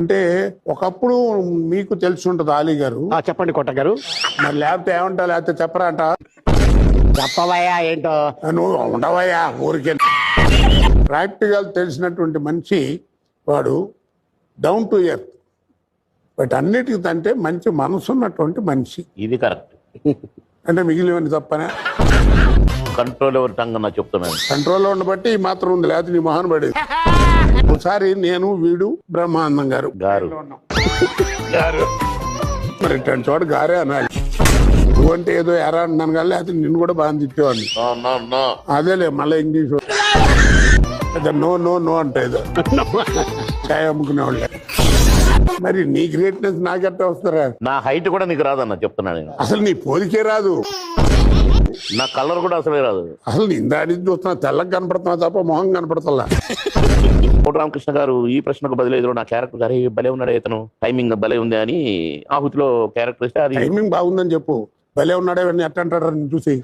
అంటే ఒకప్పుడు మీకు తెలిసి ఉంటుంది ఆలీ గారు. చెప్పండి కొట్ట గారు. మరి లేకపోతే ఏమంటా, లేకపోతే చెప్పరా అంట. చెప్పవయ్యా ఏంటో. నువ్వు ఉండవయ్యా ఊరికే. ప్రాక్టికల్ తెలిసినటువంటి మనిషి వాడు, డౌన్ టు ఎర్త్. బట్ అన్నిటికీ తంటే మంచి మనసు ఉన్నటువంటి మనిషి. ఇది కరెక్ట్. అంటే మిగిలినవన్నీ తప్పనే. కంట్రోల్ ఎవరి టంగ్ నా చెప్తున్నాను. కంట్రోల్లో ఉండబట్టి ఈ మాత్రం ఉంది, లేకపోతే నీ మొహన్ పడేది. ఒకసారి నేను, వీడు, బ్రహ్మానందం గారు గారు మరి ఇట్లాంటి చోట గారే అనాలి. నువ్వంటే ఏదో ఎరా అన్నాను కానీ, లేకపోతే నిన్ను కూడా బాగా తిట్టేవాడిని. అదేలే మళ్ళీ ఇంగ్లీష్ నో నో నో అంటే ఏదో చాయ్ అమ్ముకునేవాళ్ళే. మరి నీ గ్రేట్నెస్ నాకెట్టా వస్తారా? నా హైట్ కూడా నీకు రాదన్న చెప్తున్నా నేను. అసలు నీ పోలికే రాదు, నా కలర్ కూడా అసలే రాదు. అసలు ఇందాడి చూస్తున్నా తెల్లగా కనపడుతున్నా తప్ప మొహం కనపడతల్లా. కోట రామకృష్ణ గారు ఈ ప్రశ్నకు బదిలేదు నా క్యారెక్టర్ గారు భలే ఉన్నాడు ఇతను, టైమింగ్ భలే ఉంది అని ఆహుతిలో క్యారెక్టర్ ఇస్తే అది టైమింగ్ బాగుందని చెప్పు. భలే ఉన్నాడే ఎట్ట అంటాడు చూసి.